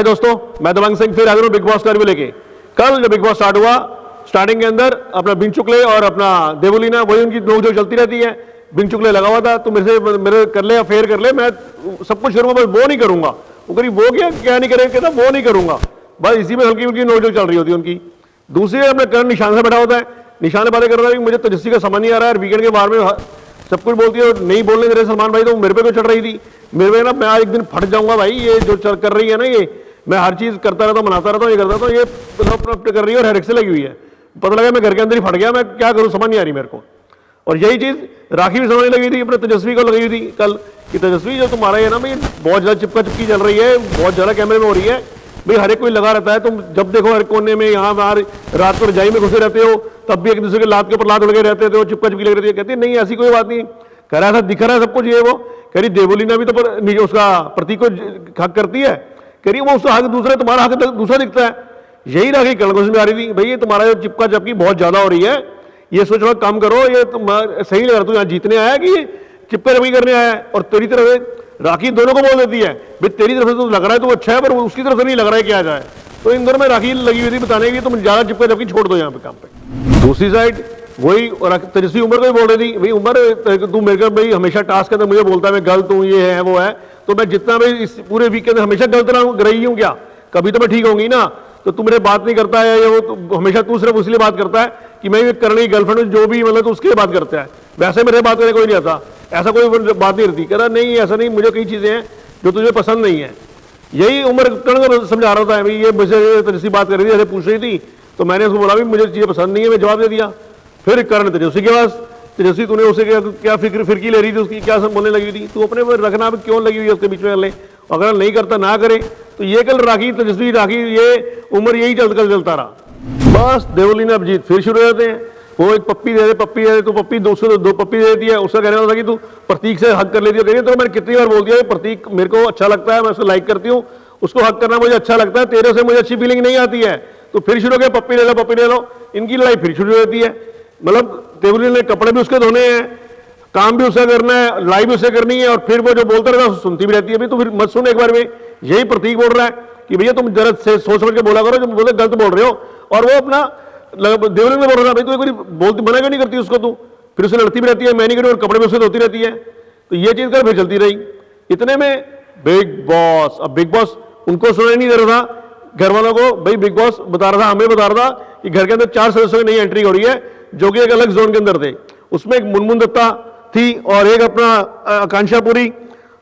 हाय दोस्तों, मैं दबंग सिंह फिर आ गया हूं बिग बॉस का रिव्यू लेके। कल जो बिग बॉस स्टार्ट हुआ, स्टार्टिंग के अंदर अपना बिंचुकले और अपना देवोलीना, वही उनकी नोक-झोंक चलती रहती है। बिंचुकले लगा हुआ था, तो मेरे कर ले या फेयर कर ले, मैं सब कुछ करूंगा, बस वो नहीं करूंगा। वो करी वो क्या नहीं करेगा, कहता वो नहीं करूंगा, बस इसी में हल्की उनकी नोक-झोंक चल रही होती है उनकी। दूसरी अपने करण निशान से बैठा होता है, निशान बातें कर रहा है कि मुझे तेजस्वी का समझ नहीं आ रहा है, वीकेंड के बारे में सब कुछ बोलती है, नहीं बोलने दे रहे सलमान भाई, तो मेरे पे क्यों चढ़ रही थी, मेरे पे ना मैं आज एक दिन फट जाऊंगा भाई, ये जो कर रही है ना, ये मैं हर चीज करता रहता हूँ, मनाता रहता हूँ, ये करता था, ये कर रही है और हेडेक से लगी हुई है। पता लगा मैं घर के अंदर ही फट गया, मैं क्या करूँ समझ नहीं आ रही मेरे को। और यही चीज राखी भी समझने लगी थी, अपने तेजस्वी को लगी हुई थी कल कि तेजस्वी जो तुम्हारा है ना भाई, बहुत ज्यादा चिपका चिपकी चल रही है, बहुत ज्यादा कैमरे में हो रही है भाई, हर एक कोई लगा रहता है, तुम जब देखो हर कोने में यहाँ बाहर रात को रजाई में घुसे रहते हो, तब भी एक दूसरे के लात के ऊपर लात उड़ के रहते हो, चिपका चिपकी लग रही है। कहती है नहीं ऐसी कोई बात नहीं, कह रहा था दिख रहा है सब कुछ, ये वो कह रही देवोलीना भी तो उसका प्रतीक को हक करती है, कह रही वो उसका हक दूसरा, तुम्हारा हक दूसरा दिखता है। यही राखी कल को समझ आ रही थी भाई, ये तुम्हारा जो चिपका चिपकी बहुत ज्यादा हो रही है, ये सोचो कम करो, ये तुम सही लग रहा, तू यहाँ जीतने आया कि चिपका चिपकी करने आया है। और तेरी तरफ राखी दोनों को बोल देती है भाई, तेरी तरफ से तो लग रहा है तो अच्छा है, पर उसकी तरफ से नहीं लग रहा है क्या जाए। तो इन दोनों में राखी लगी हुई थी बताने की तुम ज्यादा चिपका चिपकी छोड़ दो यहाँ पे काम पे। दूसरी साइड वही तेजस्वी उमर को भी बोल रही थी भाई, उमर तू मेरे को भाई हमेशा टास्क के अंदर मुझे बोलता है मैं गलत हूँ, ये है वो है, तो मैं जितना भाई इस पूरे वीक के अंदर हमेशा गलत रही हूँ क्या, कभी तो मैं ठीक होंगी ना, तो तू मेरे बात नहीं करता है, ये वो हमेशा तू सिर्फ उसलिए बात करता है कि मैं ये करने की गर्लफ्रेंड जो भी मतलब तो उसके लिए बात करता है, वैसे मेरे बात करने कोई नहीं आता, ऐसा कोई बात नहीं रहती। कह रहा नहीं ऐसा नहीं, मुझे कई चीजें हैं जो तुझे पसंद नहीं है। यही उमर कर्ण को समझा रहा था भाई, ये मुझसे तेजस्वी बात कर रही थी, ऐसे पूछ रही थी, तो मैंने उसको बोला भी मुझे चीजें पसंद नहीं है, मैं जवाब दे दिया। फिर कर्ण तेजस्वी के पास, तेजस्वी तूने उसे क्या फिरकी ले रही थी, उसकी क्या बोलने लगी थी, तू अपने रखना क्यों लगी हुई है उसके बीच में, कर ले, अगर नहीं करता ना करे। तो ये कल राखी तेजस्वी राखी ये उम्र यही चलता रहा। बस देवोलीना अभिजीत फिर शुरू हो जाते हैं, वो एक पप्पी दे दे, तो पप्पी 2 पप्पी दे देती है। उसका कहना था कि तू प्रतीक से हक कर लेती है, तो मैंने कितनी बार बोल दिया प्रतीक मेरे को अच्छा लगता है, मैं उसको लाइक करती हूँ, उसको हक करना मुझे अच्छा लगता है, तेरे से मुझे अच्छी फीलिंग नहीं आती है। तो फिर शुरू हो गया पप्पी ले लो, इनकी लड़ाई फिर शुरू हो जाती है। मतलब देवोलीना ने कपड़े भी उसके धोने हैं, काम भी उसे करना है, लड़ाई भी उसे करनी है, और फिर वो जो बोलता रहता है सुनती भी रहती है। तो फिर मत सुन, एक बार में यही प्रतीक बोल रहा है कि भैया तुम जरा से सोच समझ के बोला करो, जो बोले गलत बोल रहे हो। और वो अपना देवोलीना ने बोल रहा भाई तू एक बार बोलती मना क्यों नहीं करती उसको, तू फिर उसे लड़ती भी रहती है, मैं नहीं करूँ, और कपड़े भी उसे धोती रहती है। तो ये चीज कर फिर चलती रही। इतने में बिग बॉस, अब बिग बॉस उनको सुनाई नहीं दे रहा था घर वालों को, भाई बिग बॉस बता रहा था, हमें बता रहा था कि घर के अंदर 4 सदस्यों की नई एंट्री हो रही है, जो कि एक अलग जोन के अंदर थे। उसमें एक मुनमुन दत्ता थी, और एक अपना आकांक्षा पुरी,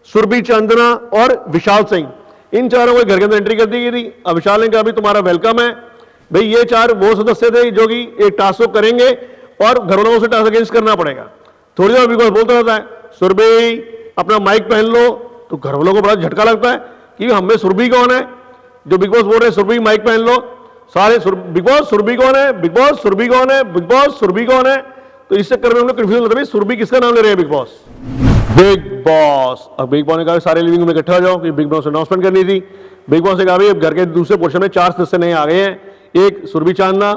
सुरभि चंदना और विशाल सिंह, इन चारों को घर के अंदर एंट्री कर दी गई थी। अब विशाल ने कहा भी तुम्हारा वेलकम है भाई, ये 4 वो सदस्य थे जो कि एक टास्क करेंगे और घर वालों से टास्क अगेंस्ट करना पड़ेगा। थोड़ी देर बिग बॉस बोलता रहता है सुरभि अपना माइक पहन लो, तो घर वालों को बड़ा झटका लगता है कि हमें सुरभि कौन है, जो बिग बॉस बोल रहे हैं सुरभि माइक पहन लो, सारे बिग बॉस सुरभि कौन है, बिग बॉस सुरभि कौन है, बिग बॉस सुरभि कौन है। तो इस चक्कर में हम लोग कंफ्यूजन होता है सुरभि किसका नाम ले रहे हैं बिग बॉस। अब बिग बॉस ने कहा सारे लिविंग में इकट्ठा हो जाओ कि बिग बॉस अनाउंसमेंट करनी थी। बिग बॉस ने कहा भाई घर के दूसरे पोर्शन में 4 सदस्य नए आ गए हैं, एक सुरभि चांदना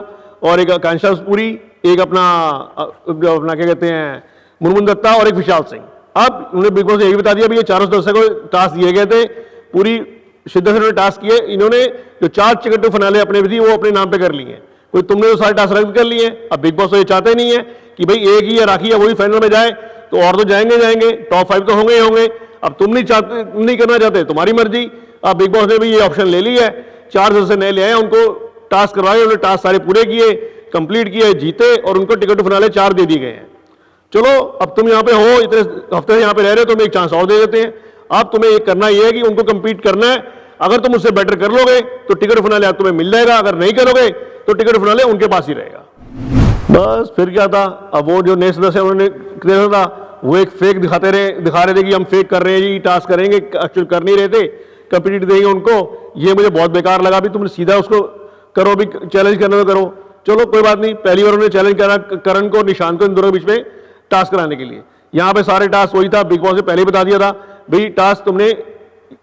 और एक आकांक्षा पुरी, एक अपना क्या कहते हैं मुनमुन दत्ता और एक विशाल सिंह। अब उन्होंने बिग बॉस ने यही बता दिया भी ये चारों सदस्य को टास्क दिए गए थे, पूरी शिद्दत से उन्होंने टास्क किए। इन्होंने जो 4 चिकन टू फिनाले अपने भी थी वो अपने नाम पे कर लिए, कोई तुमने तो सारे टास्क रद्द कर लिए। अब बिग बॉस तो ये चाहते नहीं है कि भाई एक ही या राखी है वही फाइनल में जाए, तो और तो जाएंगे, टॉप 5 तो होंगे ही होंगे। अब तुम नहीं करना चाहते, तुम्हारी मर्जी। अब बिग बॉस ने भी ये ऑप्शन ले ली है, 4 सदस्य नए ले आए, उनको टास्क करवाए, उन्होंने टास्क सारे पूरे किए, कंप्लीट किए, जीते, और उनको टिकट टू फिनाले 4 दे दिए गए हैं। चलो अब तुम यहाँ पे हो, इतने हफ्ते से यहाँ पे रह रहे हो, तुम्हें एक चांस और दे देते हैं। अब तुम्हें ये करना ये है कि उनको कंपीट करना है, अगर तुम उससे बेटर कर लोगे तो टिकट फिनाले तुम्हें मिल जाएगा, अगर नहीं करोगे तो टिकट फिनाले उनके पास ही रहेगा। बस फिर क्या था, अब वो जो नए सदस्य उन्होंने देखा था वो एक फेक दिखा रहे थे कि हम फेक कर रहे हैं जी, टास्क करेंगे, एक्चुअल कर नहीं रहे थे, कंप्लीट देंगे उनको। ये मुझे बहुत बेकार लगा भी तुम सीधा उसको करो, भी चैलेंज करने में करो। चलो कोई बात नहीं, पहली बार उन्होंने चैलेंज करा करण को, निशान को, इन दोनों के बीच में टास्क कराने के लिए। यहाँ पे सारे टास्क वही था, बिग बॉस ने पहले ही बता दिया था भाई टास्क तुमने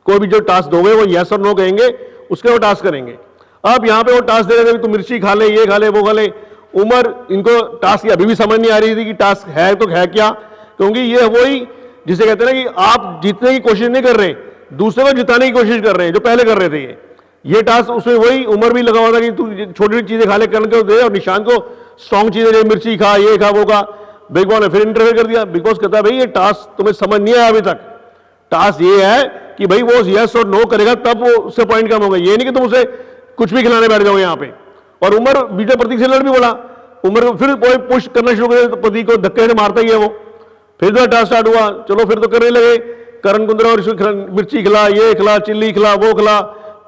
कोई भी जो टास्क दोगे वो यस और नो कहेंगे, उसके वो टास्क करेंगे। अब यहाँ पे वो टास्क दे रहे थे तुम मिर्ची खा ले, ये खा ले, वो खा ले। उमर इनको टास्क अभी भी समझ नहीं आ रही थी कि टास्क है तो है क्या, क्योंकि ये वही जिसे कहते हैं ना कि आप जीतने की कोशिश नहीं कर रहे, दूसरे को जिताने की कोशिश कर रहे हैं, जो पहले कर रहे थे ये। ये टास्क उसमें वही उमर भी लगा हुआ था कि तू छोटी छोटी चीजें खा ले, करण को दे और निशांत को स्ट्रॉन्ग चीजें दे, मिर्ची खा, ये खा, वो खा। बिग बॉस ने फिर इंटरव्यू कर दिया। बिग बॉस कहता है भाई ये टास्क तुम्हें समझ नहीं आया अभी तक। टास्क ये है कि भाई वो यस और नो करेगा तब वो उससे पॉइंट कम होगा, ये नहीं कि तुम उसे कुछ भी खिलाने बैठ जाओगे यहाँ पे। और उमर बीच में प्रतीक से लड़ भी बोला, उमर को फिर कोई पुश करना शुरू कर, प्रतीक को धक्के से मारता ही है वो। फिर जो टास्क स्टार्ट हुआ, चलो फिर तो करने लगे, करण कुंद्रा और मिर्ची खिला, ये खिला, चिल्ली खिला, वो खिला।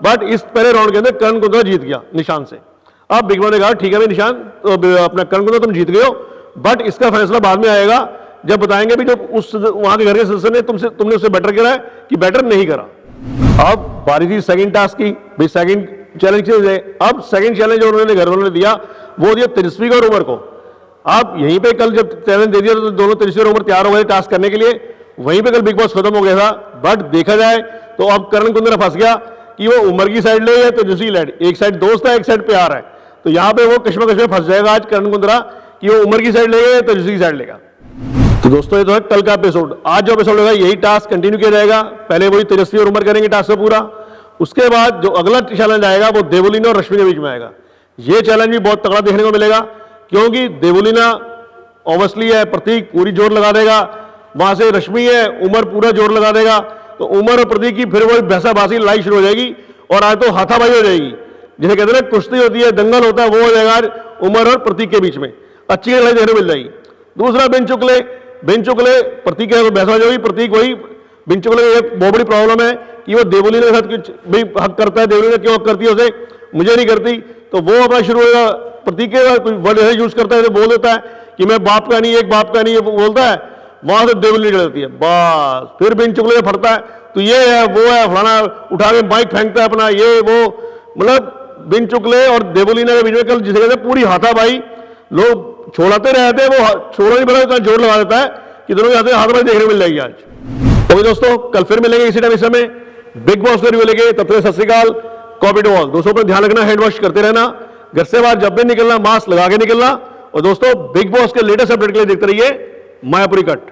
बट इस पहले राउंड के अंदर करण कुंद्रा जीत गया निशान से। अब बिग बॉस ने कहा ठीक है भाई निशान, तो अपना करण कुंद्रा तुम जीत गए हो, बट इसका फैसला बाद में आएगा जब बताएंगे भी जो उस वहां के घर के सदस्य ने तुमने उससे बेटर करा है कि बेटर नहीं करा। अब बारी थी सेकंड टास्क की, भाई सेकंड चैलेंज है। अब सेकंड चैलेंज उन्होंने घर वालों ने दिया, वो दिया तेजस्वी और उमर को। आप यहीं पे कल जब चैलेंज दे दिया तो दोनों तेजस्वी और उमर तैयार हो गए टास्क करने के लिए, वहीं पे कल बिग बॉस खत्म हो गया था। बट देखा जाए तो अब करण कुंद्रा फंस गया कि वो उमर की साइड ले या तेजस्वी साइड, एक साइड दोस्त है एक साइड प्यार है, तो यहाँ पे वो कश्मकश में फंस जाएगा आज करण कुंद्रा कि वो उमर की साइड लेगा या तेजस्वी की साइड लेगा। तो दोस्तों ये तो है कल का एपिसोड। आज जो एपिसोड होगा यही टास्क कंटिन्यू किया जाएगा। पहले वही तेजस्वी और उमर करेंगे टास्क पूरा, उसके बाद जो अगला चैलेंज आएगा वो देवलीना और रश्मि के बीच में आएगा। ये चैलेंज भी बहुत तगड़ा देखने को मिलेगा, क्योंकि देवलीना ऑब्वियसली है, प्रतीक पूरी जोर लगा देगा, वहां से रश्मि है, उमर पूरा जोर लगा देगा, तो उमर और प्रतीक की फिर वही भैंसाबाजी लड़ाई शुरू हो जाएगी और आज तो हाथापाई हो जाएगी। जिसे कहते हैं कुश्ती होती है, दंगल होता है, वो हो जाएगा आज उमर और प्रतीक के बीच में, अच्छी लड़ाई देखने को मिल जाएगी। दूसरा बिन चुगले प्रतीक के बहसबाजी होगी। प्रतीक वही बिन चुगले एक बहुत बड़ी प्रॉब्लम है कि वो देवलीना के साथ कुछ भी हक करता है, देवलीना क्यों हक करती है उसे, मुझे नहीं करती, तो वो अपना शुरू होगा। प्रतीक के वर्ड यूज करता है, बोल देता है कि मैं बाप का नहीं, एक बाप का नहीं, वो बोलता है, वहां से देवलीना चलती है, बस फिर बिन चुगले में फटता है, तो ये है वो है फलाना, उठा के बाइक फेंकता है अपना, ये वो, मतलब बिन चुगले और देवलीना के बीच में कल जिसे कहते हैं पूरी हाथापाई, लोग छोड़ाते रहते हैं, वो छोड़ो नहीं बना, जोर लगा देता है कि दोनों के हाथापाई देखने को मिल जाएगी आज। तो दोस्तों कल फिर मिलेंगे इसी टाइम इस समय बिग बॉस का रिव्यू लेके, तब तक सत श्री अकाल, कॉपी टू ऑल। दोस्तों पर ध्यान रखना, हैंड वॉश करते रहना, घर से बाहर जब भी निकलना मास्क लगा के निकलना, और दोस्तों बिग बॉस के लेटेस्ट अपडेट के लिए देखते रहिए मायापुरी कट।